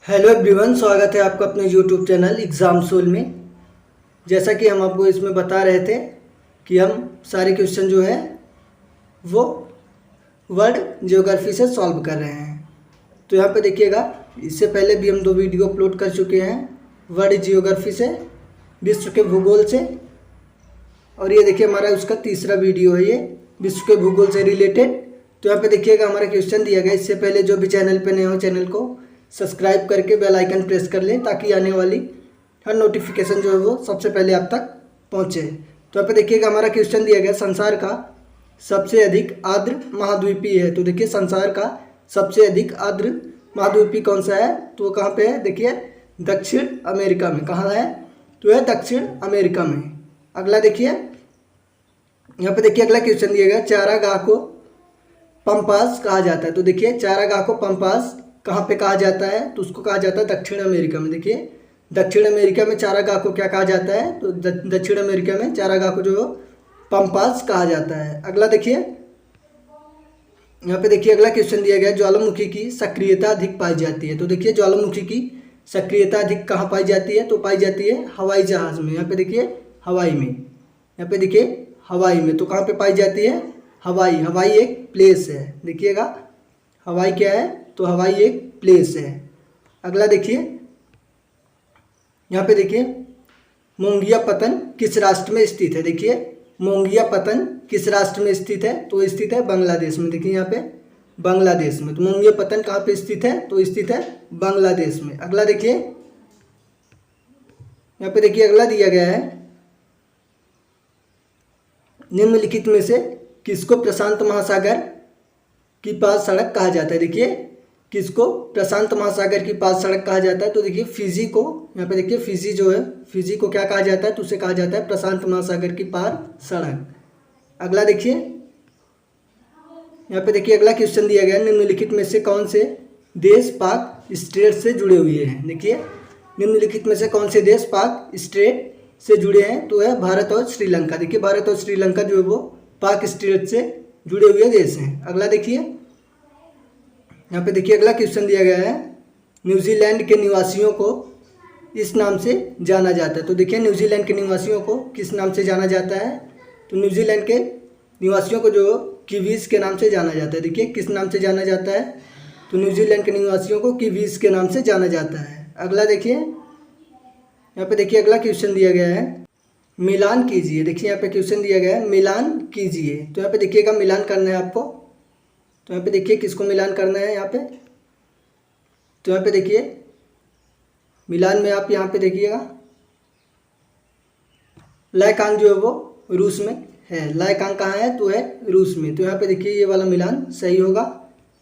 Hello everyone, स्वागत है आपका अपने यूट्यूब चैनल एग्ज़ाम सोल में। जैसा कि हम आपको इसमें बता रहे थे कि हम सारे क्वेश्चन जो है वो वर्ल्ड ज्योग्राफी से सॉल्व कर रहे हैं। तो यहाँ पे देखिएगा, इससे पहले भी हम 2 वीडियो अपलोड कर चुके हैं वर्ल्ड ज्योग्राफी से, विश्व के भूगोल से। और ये देखिए हमारा उसका तीसरा वीडियो है, ये विश्व के भूगोल से रिलेटेड। तो यहाँ पे देखिएगा हमारा क्वेश्चन दिया गया। इससे पहले जो भी चैनल पे नए हो, चैनल को सब्सक्राइब करके बेल आइकन प्रेस कर लें ताकि आने वाली हर नोटिफिकेशन जो है वो सबसे पहले आप तक पहुँचे। तो यहाँ पे देखिएगा हमारा क्वेश्चन दिया गया, संसार का सबसे अधिक आर्द्र महाद्वीपीय है। तो देखिए संसार का सबसे अधिक आर्द्र महाद्वीपीय कौन सा है, तो कहाँ पे है, देखिए दक्षिण अमेरिका में। कहाँ है, तो है दक्षिण अमेरिका में। अगला देखिए, यहाँ पे देखिए अगला क्वेश्चन दिया गया, चारागाह को पंपास कहा जाता है। तो देखिए चारागाह को पंपास कहाँ पे कहा जाता है, तो उसको कहा जाता है दक्षिण अमेरिका में। देखिए दक्षिण अमेरिका में चारागाह को क्या कहा जाता है, तो दक्षिण अमेरिका में चारागाह को जो पंपास कहा जाता है। अगला देखिए, यहाँ पे देखिए अगला क्वेश्चन दिया गया, ज्वालामुखी की सक्रियता अधिक पाई जाती है। तो देखिए ज्वालामुखी की सक्रियता अधिक कहाँ पाई जाती है, तो पाई जाती है हवाई जहाज़ में। यहाँ पे देखिए हवाई में, यहाँ पे देखिए हवाई में। तो कहाँ पे पाई जाती है, हवाई। हवाई एक प्लेस है, देखिएगा हवाई क्या है, तो हवाई एक प्लेस है। अगला देखिए, यहाँ पे देखिए मोंगिया पतन किस राष्ट्र में स्थित है। देखिए मोंगिया पतन किस राष्ट्र में स्थित है, तो स्थित है बांग्लादेश में। देखिए यहाँ पे बांग्लादेश में। तो मोंगिया पतन कहाँ पे स्थित है, तो स्थित है बांग्लादेश में। अगला देखिए, यहाँ पे देखिए अगला दिया गया है, निम्नलिखित में से किसको प्रशांत महासागर की पास सड़क कहा जाता है। देखिए किसको प्रशांत महासागर की पास सड़क कहा जाता है, तो देखिए फिजी को। यहाँ पे देखिए फिजी जो है, फिजी को क्या कहा जाता है, तो उसे कहा जाता है प्रशांत महासागर की पार सड़क। अगला देखिए, यहाँ पे देखिए अगला क्वेश्चन दिया गया, निम्नलिखित में से कौन से देश पाक स्ट्रेट से जुड़े हुए हैं। देखिए निम्नलिखित में से कौन से देश पाक स्ट्रेट से जुड़े हैं, तो है भारत और श्रीलंका। देखिए भारत और श्रीलंका जो है वो पाक स्ट्रेट से जुड़े हुए देश हैं। अगला देखिए, यहाँ पे देखिए अगला क्वेश्चन दिया गया है, न्यूजीलैंड के निवासियों को इस नाम से जाना जाता है। तो देखिए न्यूजीलैंड के निवासियों को किस नाम से जाना जाता है, तो न्यूजीलैंड के निवासियों को जो कीवीज के नाम से जाना जाता है। देखिए किस नाम से जाना जाता है, तो न्यूजीलैंड के निवासियों को कीवीज के नाम से जाना जाता है। अगला देखिए, यहाँ पे देखिए अगला क्वेश्चन दिया गया है, मिलान कीजिए। देखिए यहाँ पे क्वेश्चन दिया गया है, मिलान कीजिए। तो यहाँ पे देखिएगा मिलान करना है आपको। तो यहाँ पे देखिए किसको मिलान करना है यहाँ पे, तो यहाँ पे देखिए मिलान में आप यहाँ पे देखिएगा लाइकांग जो है वो रूस में है। लाइकांग कहाँ है, तो है रूस में। तो यहाँ पे देखिए ये वाला मिलान सही होगा।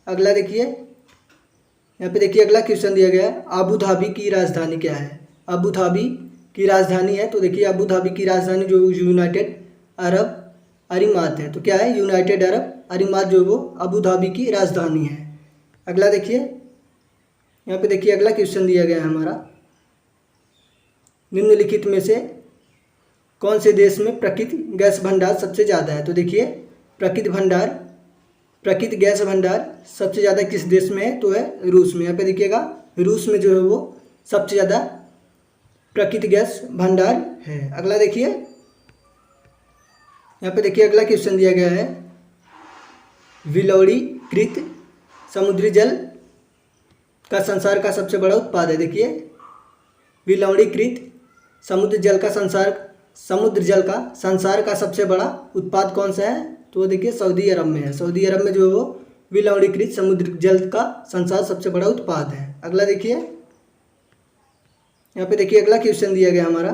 अगला देखिए, यहाँ पे देखिए अगला क्वेश्चन दिया गया है, अबू धाबी की राजधानी क्या है। अबू धाबी की राजधानी है, तो देखिए अबू धाबी की राजधानी जो यूनाइटेड अरब अमीरात है। तो क्या है, यूनाइटेड अरब अमीरात जो वो अबू धाबी की राजधानी है। अगला देखिए, यहाँ पे देखिए अगला क्वेश्चन दिया गया है हमारा, निम्नलिखित में से कौन से देश में प्राकृतिक गैस भंडार सबसे ज़्यादा है। तो देखिए प्राकृतिक गैस भंडार सबसे ज़्यादा किस देश में है, तो है रूस में। यहाँ पे देखिएगा रूस में जो है वो सबसे ज़्यादा प्राकृतिक गैस भंडार है। अगला देखिए, यहाँ पे देखिए अगला क्वेश्चन दिया गया है, विलौड़ीकृत समुद्री जल का संसार का सबसे बड़ा उत्पाद है। देखिए विलौड़ीकृत समुद्र जल का संसार का सबसे बड़ा उत्पाद कौन सा है, तो देखिए सऊदी अरब में है। सऊदी अरब में जो है वो विलौड़ीकृत समुद्र जल का संसार सबसे बड़ा उत्पाद है। अगला देखिए, यहाँ पे देखिए अगला क्वेश्चन दिया गया हमारा,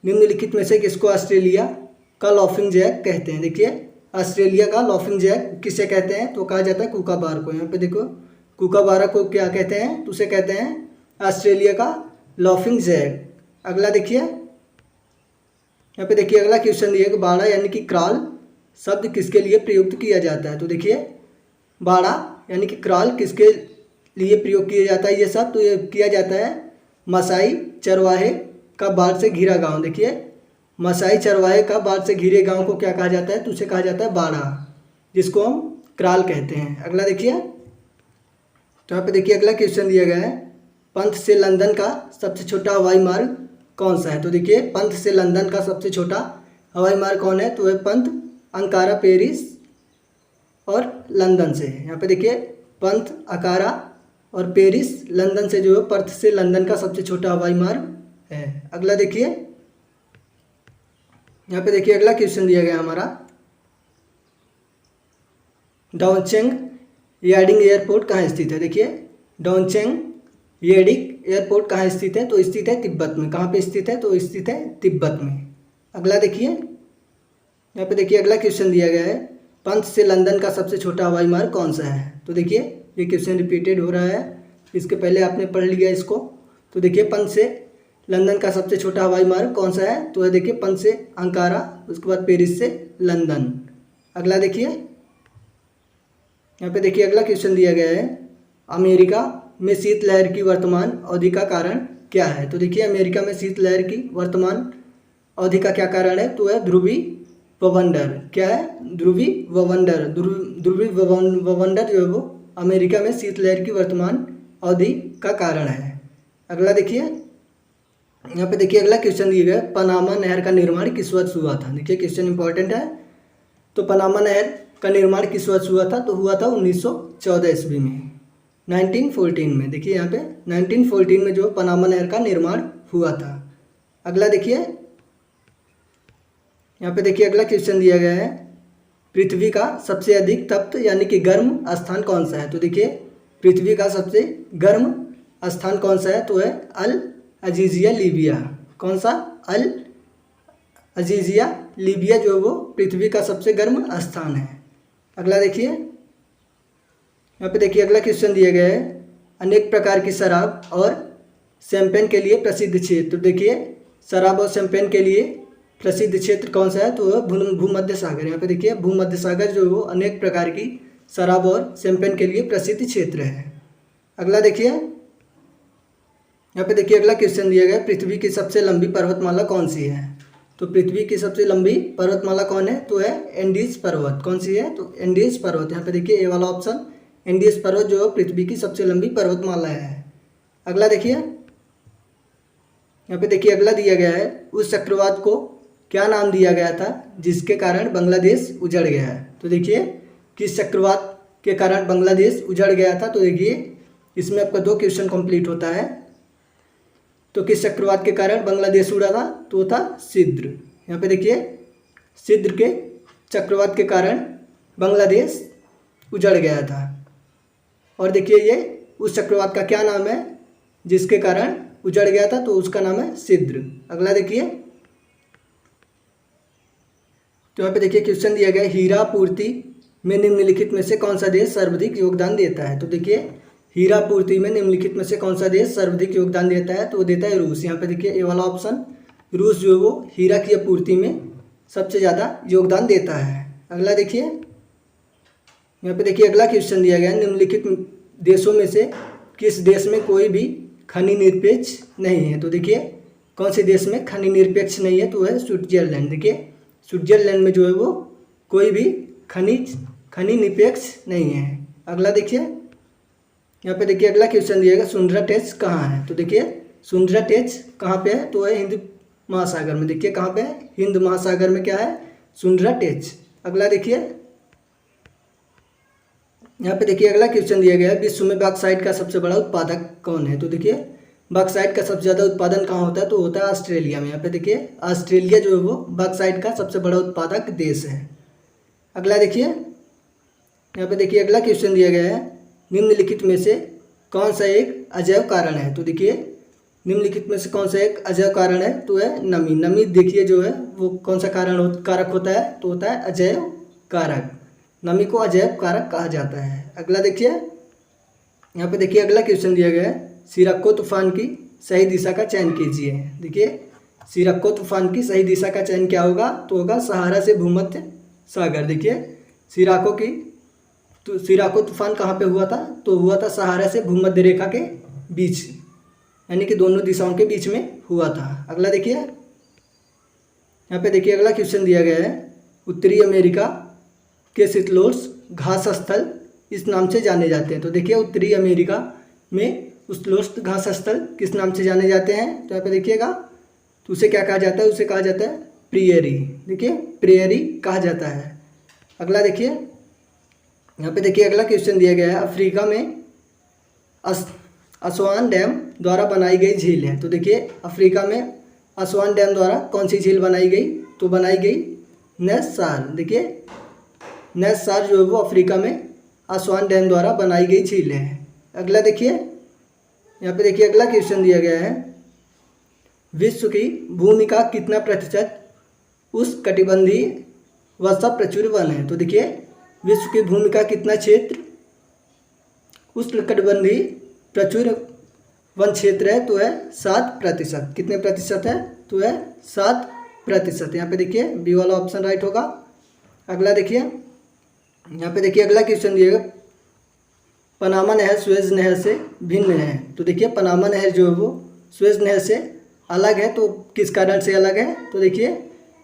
निम्नलिखित में से किसको ऑस्ट्रेलिया का लॉफिंग जैक कहते हैं। देखिए ऑस्ट्रेलिया का लॉफिंग जैक किसे कहते हैं, तो कहा जाता है कूकाबार को। यहाँ पे देखो कूकाबारा को क्या कहते हैं, तो उसे कहते हैं ऑस्ट्रेलिया का लॉफिंग जैक। अगला देखिए, यहाँ पे देखिए अगला क्वेश्चन दिया है, बाड़ा यानी कि क्राल शब्द किसके लिए प्रयुक्त किया जाता है। तो देखिए बाड़ा यानी कि क्राल किसके लिए प्रयोग किया जाता है, ये सब तो ये किया जाता है मसाई चरवाहे का बाढ़ से घिरा गांव। देखिए मसाई चरवाहे का बाढ़ से घिरे गांव को क्या कहा जाता है, तो उसे कहा जाता है बाड़ा, जिसको हम क्राल कहते हैं। अगला देखिए, तो यहाँ पे देखिए अगला क्वेश्चन दिया गया है, पंथ से लंदन का सबसे छोटा हवाई मार्ग कौन सा है? तो देखिए पंथ से लंदन का सबसे छोटा हवाई मार्ग कौन है? तो वह पंथ अंकारा, पेरिस और लंदन से है। यहाँ पे देखिए पंथ, अंकारा और पेरिस, लंदन से जो है पर्थ से लंदन का सबसे छोटा हवाई मार्ग है। अगला देखिए, यहाँ पे देखिए अगला क्वेश्चन दिया गया हमारा, डोंगचेंग याडिंग एयरपोर्ट कहाँ स्थित है? देखिए डोंगचेंग याडिंग एयरपोर्ट कहाँ स्थित है? तो स्थित है तिब्बत में। कहाँ पे स्थित है? तो स्थित है तिब्बत में। अगला देखिए, यहाँ पे देखिए अगला क्वेश्चन दिया गया है, पंथ से लंदन का सबसे छोटा हवाई मार्ग कौन सा है? तो देखिए ये क्वेश्चन रिपीटेड हो रहा है, इसके पहले आपने पढ़ लिया इसको। तो देखिए पंथ से लंदन का सबसे छोटा हवाई मार्ग कौन सा है? तो देखिए पंथ से अंकारा, उसके बाद पेरिस से लंदन। अगला देखिए, यहाँ पे देखिए अगला क्वेश्चन दिया गया है, अमेरिका में शीतलहर की वर्तमान अवधि का कारण क्या है? तो देखिए अमेरिका में शीतलहर की वर्तमान अवधि का क्या कारण है? तो है ध्रुवी ववंडर। क्या है? ध्रुवी ववंडर। ध्रुवी ववंडर जो है वो अमेरिका में शीतलहर की वर्तमान अवधि का कारण है। अगला देखिए, यहाँ पे देखिए अगला क्वेश्चन दिया गया, पनामा नहर का निर्माण किस वर्ष हुआ था? देखिए क्वेश्चन इंपॉर्टेंट है। तो पनामा नहर का निर्माण किस वर्ष हुआ था? तो हुआ था 1914 ईस्वी में, 1914 में। देखिए यहाँ पे 1914 में जो पनामा नहर का निर्माण हुआ था। अगला देखिए, यहाँ पे देखिए अगला क्वेश्चन दिया गया है, पृथ्वी का सबसे अधिक तप्त यानी कि गर्म स्थान कौन सा है? तो देखिए पृथ्वी का सबसे गर्म स्थान कौन सा है? तो है अल अजीजिया लीबिया। कौन सा? अल अजीजिया लीबिया जो है वो पृथ्वी का सबसे गर्म स्थान है। अगला देखिए, यहाँ पे देखिए अगला क्वेश्चन दिया गया है, अनेक प्रकार की शराब और शैंपेन के लिए प्रसिद्ध क्षेत्र। तो देखिए शराब और शैंपेन के लिए प्रसिद्ध क्षेत्र कौन सा है? तो भूमध्य सागर। यहाँ पे देखिए भूमध्य सागर जो है वो अनेक प्रकार की शराब और शैंपेन के लिए प्रसिद्ध क्षेत्र है। अगला देखिए, यहाँ पे देखिए अगला क्वेश्चन दिया गया, पृथ्वी की सबसे लंबी पर्वतमाला कौन सी है? तो पृथ्वी की सबसे लंबी पर्वतमाला कौन है? तो है एंडीज पर्वत। कौन सी है? तो एंडीज पर्वत। यहाँ पे देखिए ए वाला ऑप्शन, एंडीज पर्वत जो है पृथ्वी की सबसे लंबी पर्वतमाला है। अगला देखिए, यहाँ पे देखिए अगला दिया गया है, उस चक्रवात को क्या नाम दिया गया था जिसके कारण बांग्लादेश उजड़ गया है? तो देखिए किस चक्रवात के कारण बांग्लादेश उजड़ गया था? तो देखिए इसमें आपका 2 क्वेश्चन कंप्लीट होता है। तो किस चक्रवात के कारण बांग्लादेश उड़ा था? तो था सिद्र। यहाँ पे देखिए सिद्र के चक्रवात के कारण बांग्लादेश उजड़ गया था। और देखिए ये उस चक्रवात का क्या नाम है जिसके कारण उजड़ गया था? तो उसका नाम है सिद्र। अगला देखिए, तो यहाँ पे देखिए क्वेश्चन दिया गया, हीरा पूर्ति में निम्नलिखित में से कौन सा देश सर्वाधिक योगदान देता है? तो देखिए हीरा पूर्ति में निम्नलिखित में से कौन सा देश सर्वाधिक योगदान देता है? तो वो देता है रूस। यहाँ पे देखिए ए वाला ऑप्शन, रूस जो है वो हीरा की आपूर्ति में सबसे ज़्यादा योगदान देता है। अगला देखिए, यहाँ पे देखिए अगला क्वेश्चन दिया गया, निम्नलिखित देशों में से किस देश में कोई भी खनि निरपेक्ष नहीं है? तो देखिए कौन से देश में खनि निरपेक्ष नहीं है? तो है स्विट्जरलैंड। देखिए स्विट्जरलैंड में जो है वो कोई भी खनि निरपेक्ष नहीं है। अगला देखिए, यहाँ पे देखिए अगला क्वेश्चन दिएगा, सुंदरा टेच कहाँ है? तो देखिए सुंदरा टेच कहाँ पे है? तो है हिंद महासागर में। देखिए कहाँ पे है? हिंद महासागर में क्या है? सुंदरा टेच। अगला देखिए, यहाँ पे देखिए अगला क्वेश्चन दिया गया है, विश्व में बॉक्साइट का सबसे बड़ा उत्पादक कौन है? तो देखिए बॉक्साइट का सबसे ज़्यादा उत्पादन कहाँ होता है? तो होता है ऑस्ट्रेलिया में। यहाँ पे देखिए ऑस्ट्रेलिया जो है वो बॉक्साइट का सबसे बड़ा उत्पादक देश है। अगला देखिए, यहाँ पे देखिए अगला क्वेश्चन दिया गया है, निम्नलिखित में से कौन सा एक अजैव कारण है? तो देखिए निम्नलिखित में से कौन सा एक अजैव कारण है? तो है नमी। नमी देखिए जो है वो कौन सा कारक होता है? तो होता है अजैव कारक। नमी को अजैव कारक कहा जाता है। अगला देखिए, यहाँ पे देखिए अगला क्वेश्चन दिया गया है, सिरक्को तूफान की सही दिशा का चयन कीजिए। देखिए सिरक्को तूफान की सही दिशा का चयन क्या होगा? तो होगा सहारा से भूमध्य सागर। देखिए सिराको तूफान कहाँ पे हुआ था? तो हुआ था सहारा से भूमध्य रेखा के बीच, यानी कि दोनों दिशाओं के बीच में हुआ था। अगला देखिए, यहाँ पे देखिए अगला क्वेश्चन दिया गया है, उत्तरी अमेरिका के शीतलोष्ण घास स्थल इस नाम से जाने जाते हैं। तो देखिए उत्तरी अमेरिका में उपलोष्ट घास स्थल किस नाम से जाने जाते हैं? तो यहाँ पे देखिएगा, तो उसे क्या कहा जाता है? उसे कहा जाता है प्रियरी। देखिए प्रियरी कहा जाता है। अगला देखिए, यहाँ पे देखिए अगला क्वेश्चन दिया गया है, अफ्रीका में असवान डैम द्वारा बनाई गई झील है। तो देखिए अफ्रीका में असवान डैम द्वारा कौन सी झील बनाई गई? तो बनाई गई नैससार। देखिए नैससार जो है वो अफ्रीका में असवान डैम द्वारा बनाई गई झील है। अगला देखिए, यहाँ पे देखिए अगला क्वेश्चन दिया गया है, विश्व की भूमि का कितना प्रतिशत उष्णकटिबंधीय वर्षा प्रचुर वन है? तो देखिए विश्व की भूमि का कितना क्षेत्र उष्णकटिबंधीय प्रचुर वन क्षेत्र है? तो है 7%। कितने प्रतिशत है? तो है 7%। यहाँ पे देखिए बी वाला ऑप्शन राइट होगा। अगला देखिए, यहाँ पे देखिए अगला क्वेश्चन दिएगा, पनामा नहर सुएज नहर से भिन्न है। तो देखिए पनामा नहर जो है वो सुएज नहर से अलग है। तो किस कारण से अलग है? तो देखिए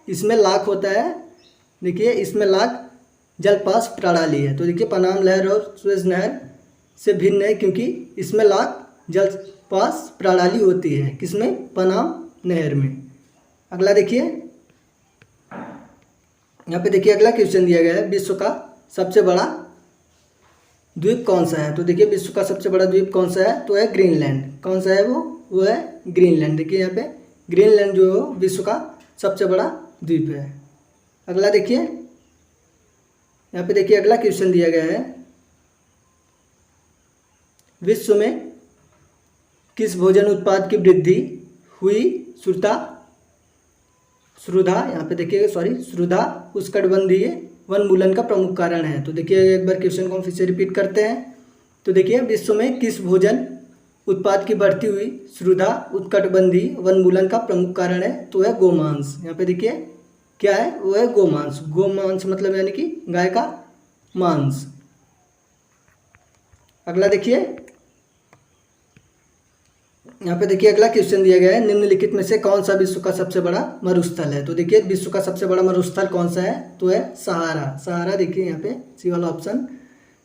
इसमें लाख होता है। देखिए इसमें लाख जलपास प्रणाली है। तो देखिए पनामा नहर और सुएज नहर से भिन्न है क्योंकि इसमें लाख जलपास प्रणाली होती है। किसमें? पनाम नहर में। अगला देखिए, यहाँ पे देखिए अगला क्वेश्चन दिया गया है, विश्व का सबसे बड़ा द्वीप कौन सा है? तो देखिए विश्व का सबसे बड़ा द्वीप कौन सा है? तो है ग्रीनलैंड। कौन सा है वो है ग्रीनलैंड। देखिए यहाँ पे ग्रीनलैंड जो है विश्व का सबसे बड़ा द्वीप है। अगला देखिए, यहाँ पे देखिए अगला क्वेश्चन दिया गया है, विश्व में किस भोजन उत्पाद की वृद्धि हुई? श्रुधा यहाँ पे देखिए श्रुधा उष्णकटिबंधीय वनमूलन का प्रमुख कारण है। तो देखिए एक बार क्वेश्चन को हम फिर से रिपीट करते हैं। तो देखिए विश्व में किस भोजन उत्पाद की बढ़ती हुई श्रुधा उष्णकटिबंधीय वनमूलन का प्रमुख कारण है? तो है गोमांस। यहाँ पे देखिए क्या है? वो है गोमांस। गोमांस मतलब यानी कि गाय का मांस। अगला देखिए, यहाँ पे देखिए अगला क्वेश्चन दिया गया है, निम्नलिखित में से कौन सा विश्व का सबसे बड़ा मरुस्थल है? तो देखिए विश्व का सबसे बड़ा मरुस्थल कौन सा है? तो है सहारा। सहारा देखिए यहाँ पे सी वाला ऑप्शन,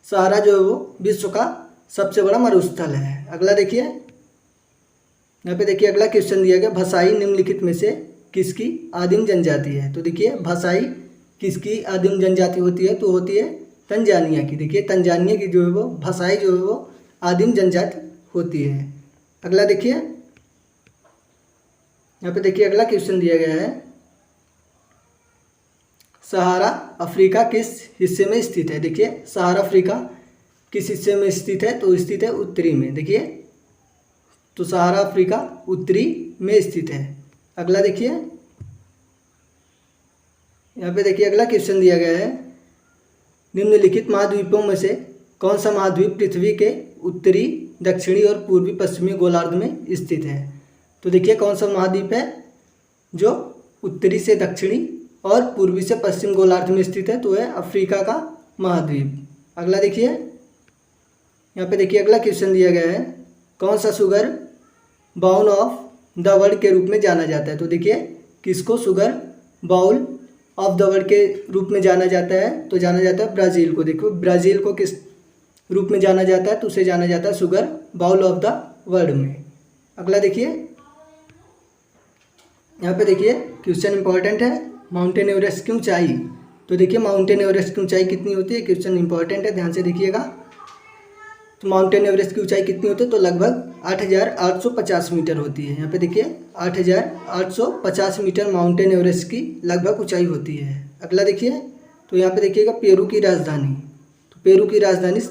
सहारा जो है वो विश्व का सबसे बड़ा मरुस्थल है। अगला देखिए, यहाँ पे देखिए अगला क्वेश्चन दिया गया, भाषाई निम्नलिखित में से किसकी आदिम जनजाति है? तो देखिए भाषाई किसकी आदिम जनजाति होती है? तो होती है तंजानिया की। देखिए तंजानिया की जो है वो भाषाई जो है वो आदिम जनजाति होती है। अगला देखिए, यहाँ पे देखिए अगला क्वेश्चन दिया गया है, सहारा अफ्रीका किस हिस्से में स्थित है? देखिए सहारा अफ्रीका किस हिस्से में स्थित है? तो स्थित है उत्तरी में। देखिए तो सहारा अफ्रीका उत्तरी में स्थित है। अगला देखिए, यहाँ पे देखिए अगला क्वेश्चन दिया गया है, निम्नलिखित महाद्वीपों में से कौन सा महाद्वीप पृथ्वी के उत्तरी दक्षिणी और पूर्वी पश्चिमी गोलार्ध में स्थित है? तो देखिए कौन सा महाद्वीप है जो उत्तरी से दक्षिणी और पूर्वी से पश्चिम गोलार्ध में स्थित है? तो है अफ्रीका का महाद्वीप। अगला देखिए, यहाँ पे देखिए अगला क्वेश्चन दिया गया है, कौन सा sugar bowl of the world के रूप में जाना जाता है? तो देखिए किसको sugar bowl of the world के रूप में जाना जाता है? तो जाना जाता है ब्राज़ील को। देखो ब्राज़ील को किस रूप में जाना जाता है? तो उसे जाना जाता है sugar bowl of the world में। अगला देखिए, यहाँ पे देखिए क्वेश्चन इंपॉर्टेंट है, माउंटेन एवरेस्ट की ऊंचाई। तो देखिए माउंटेन एवरेस्ट की ऊंचाई कितनी होती है? क्वेश्चन इंपॉर्टेंट है, ध्यान से देखिएगा। तो माउंटेन एवरेस्ट की ऊंचाई कितनी होती है? तो लगभग 8,850 मीटर होती है। यहाँ पे देखिए 8,850 मीटर माउंटेन एवरेस्ट की लगभग ऊंचाई होती है। अगला देखिए, तो यहाँ पे देखिएगा पेरू की राजधानी। तो पेरू की राजधानी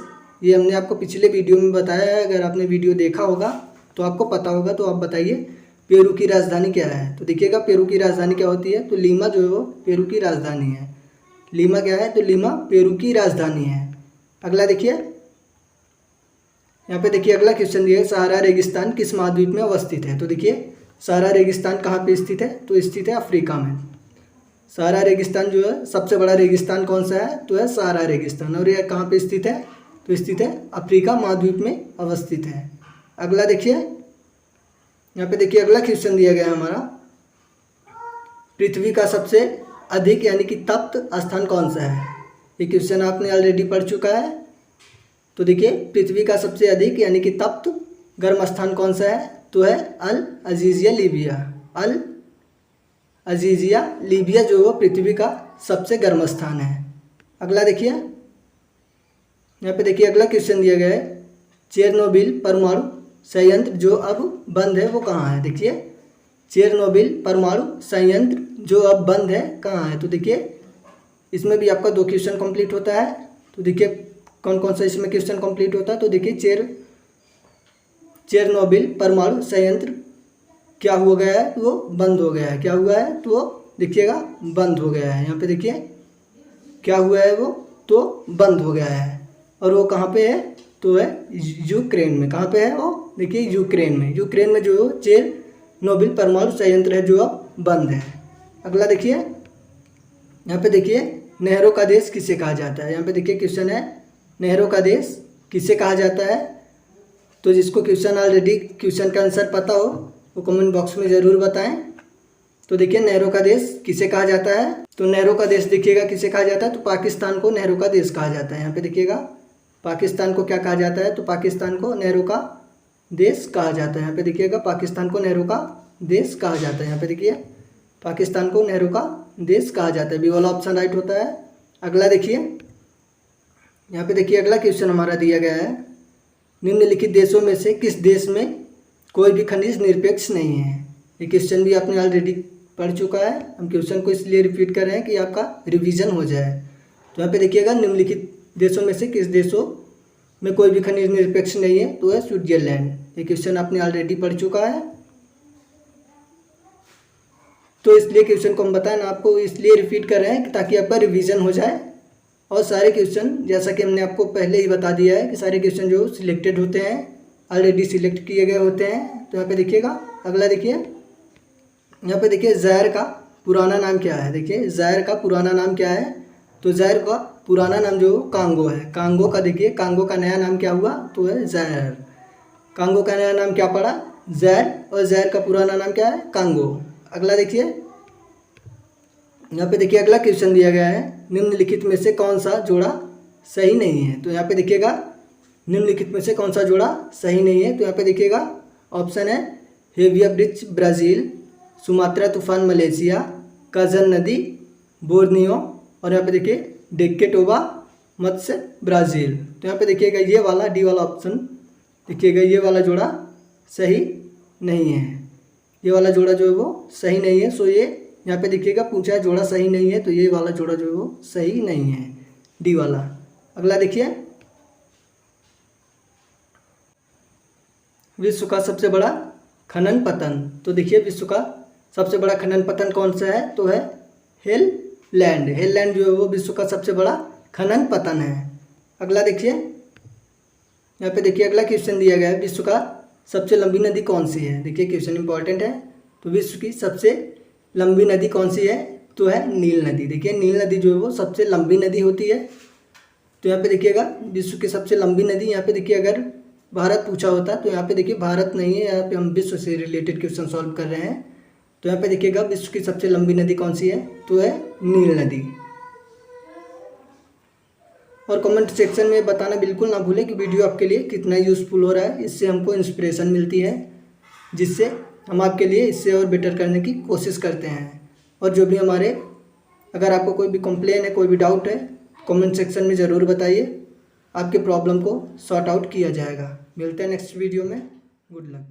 ये हमने आपको पिछले वीडियो में बताया है, अगर आपने वीडियो देखा होगा तो आपको पता होगा। तो आप बताइए पेरू की राजधानी क्या है? तो देखिएगा पेरू की राजधानी क्या होती है? तो लीमा जो है वो पेरू की राजधानी है। लीमा क्या है? तो लीमा पेरू की राजधानी है। अगला देखिए, यहाँ पे देखिए अगला क्वेश्चन दिया है, सहारा रेगिस्तान किस महाद्वीप में अवस्थित है? तो देखिए सहारा रेगिस्तान कहाँ पे स्थित है? तो स्थित है अफ्रीका में। सहारा रेगिस्तान जो है सबसे बड़ा रेगिस्तान कौन सा है? तो है सहारा रेगिस्तान। और यह कहाँ पे स्थित है? तो स्थित है अफ्रीका महाद्वीप में अवस्थित है। अगला देखिए, यहाँ पे देखिए अगला क्वेश्चन दिया गया है हमारा, पृथ्वी का सबसे अधिक यानी कि तप्त स्थान कौन सा है? ये क्वेश्चन आपने ऑलरेडी पढ़ चुका है। तो देखिए पृथ्वी का सबसे अधिक यानी कि तप्त गर्म स्थान कौन सा है? तो है अल अजीजिया लीबिया। अल अजीजिया लीबिया जो वो पृथ्वी का सबसे गर्म स्थान है। अगला देखिए, यहाँ पे देखिए अगला क्वेश्चन दिया गया है, चेरनोबिल परमाणु संयंत्र जो अब बंद है वो कहाँ है? देखिए चेरनोबिल परमाणु संयंत्र जो अब बंद है कहाँ है? तो देखिए इसमें भी आपका 2 क्वेश्चन कंप्लीट होता है। तो देखिए कौन कौन सा इसमें क्वेश्चन कंप्लीट होता है। तो देखिए चेरनोबिल परमाणु संयंत्र क्या हो गया है? वो बंद हो गया है। क्या हुआ है? तो देखिएगा बंद हो गया है। यहाँ पे देखिए क्या हुआ है? वो तो बंद हो गया है। और वो कहाँ पे है? तो है यूक्रेन में। कहाँ पे है वो? देखिए यूक्रेन में। यूक्रेन में जो चेरनोबिल परमाणु संयंत्र है जो अब बंद है। अगला देखिए, यहाँ पे देखिए नहरों का देश किसे कहा जाता है? यहाँ पे देखिए क्वेश्चन है, नहरों का देश किसे कहा जाता है? तो जिसको क्वेश्चन ऑलरेडी क्वेश्चन का आंसर पता हो वो कमेंट बॉक्स में ज़रूर बताएं। तो देखिए नहरों का देश किसे कहा जाता है? तो नहरों का देश देखिएगा किसे कहा जाता है? तो पाकिस्तान को नहरों का देश कहा जाता है। यहाँ पे देखिएगा पाकिस्तान को क्या कहा जाता है? तो पाकिस्तान को नहरों का देश कहा जाता है। यहाँ पे देखिएगा पाकिस्तान को नहरों का देश कहा जाता है। यहाँ पे देखिए पाकिस्तान को नहरों का देश कहा जाता है। बी वाला ऑप्शन राइट होता है। अगला देखिए, यहाँ पे देखिए अगला क्वेश्चन हमारा दिया गया है, निम्नलिखित देशों में से किस देश में कोई भी खनिज निरपेक्ष नहीं है? ये क्वेश्चन भी आपने ऑलरेडी पढ़ चुका है। हम क्वेश्चन को इसलिए रिपीट कर रहे हैं कि आपका रिवीजन हो जाए। तो यहाँ पे देखिएगा निम्नलिखित देशों में से किस देशों में कोई भी खनिज निरपेक्ष नहीं है? तो है स्विट्जरलैंड। ये क्वेश्चन आपने ऑलरेडी पढ़ चुका है। तो इसलिए क्वेश्चन को हम बताएं ना आपको, इसलिए रिपीट कर रहे हैं कि ताकि आपका रिवीजन हो जाए। और सारे क्वेश्चन जैसा कि हमने आपको पहले ही बता दिया है कि सारे क्वेश्चन जो सिलेक्टेड होते हैं, ऑलरेडी सिलेक्ट किए गए होते हैं। तो यहाँ पे देखिएगा अगला देखिए, यहाँ पे देखिए ज़ायर का पुराना नाम क्या है? देखिए ज़ायर का पुराना नाम क्या है? तो ज़ायर का पुराना नाम जो कांगो है। कांगो का देखिए कांगो का नया नाम क्या हुआ? तो है ज़ायर। कांगो का नया नाम क्या पड़ा? ज़ायर। और ज़ायर का पुराना नाम क्या है? कांगो। अगला देखिए, यहाँ पे देखिए अगला क्वेश्चन दिया गया है, निम्नलिखित में से कौन सा जोड़ा सही नहीं है? तो यहाँ पे देखिएगा निम्नलिखित में से कौन सा जोड़ा सही नहीं है? तो यहाँ पे देखिएगा ऑप्शन है हेविया ब्रिज ब्राज़ील, सुमात्रा तूफान मलेशिया, काजन नदी बोर्नियो, और यहाँ पे देखिए डेक्केटोबा मत्स्य ब्राज़ील। तो यहाँ पे देखिएगा ये वाला डी वाला ऑप्शन देखिएगा, ये वाला जोड़ा सही नहीं है। ये वाला जोड़ा जो है वो सही नहीं है। सो ये यहाँ पे देखिएगा पूछा है जोड़ा सही नहीं है, तो ये वाला जोड़ा जो है वो सही नहीं है, डी वाला। अगला देखिए, विश्व का सबसे बड़ा खनन पतन। तो देखिए विश्व का सबसे बड़ा खनन पतन कौन सा है? तो है हेललैंड। हेललैंड जो है वो विश्व का सबसे बड़ा खनन पतन है। अगला देखिए, यहाँ पे देखिए अगला क्वेश्चन दिया गया है, विश्व का सबसे लंबी नदी कौन सी है? देखिए क्वेश्चन इंपॉर्टेंट है। तो विश्व की सबसे लंबी नदी कौन सी है? तो है नील नदी। देखिए नील नदी जो है वो सबसे लंबी नदी होती है। तो यहाँ पे देखिएगा विश्व की सबसे लंबी नदी, यहाँ पे देखिए अगर भारत पूछा होता तो यहाँ पे देखिए भारत नहीं है, यहाँ पे हम विश्व से रिलेटेड क्वेश्चन सॉल्व कर रहे हैं। तो यहाँ पे देखिएगा विश्व की सबसे लंबी नदी कौन सी है? तो है नील नदी। और कमेंट सेक्शन में बताना बिल्कुल ना भूलें कि वीडियो आपके लिए कितना यूज़फुल हो रहा है। इससे हमको इंस्पिरेशन मिलती है, जिससे हम आपके लिए इससे और बेटर करने की कोशिश करते हैं। और जो भी हमारे, अगर आपको कोई भी कंप्लेन है, कोई भी डाउट है, कमेंट सेक्शन में ज़रूर बताइए। आपके प्रॉब्लम को सॉर्ट आउट किया जाएगा। मिलते हैं नेक्स्ट वीडियो में। Good luck.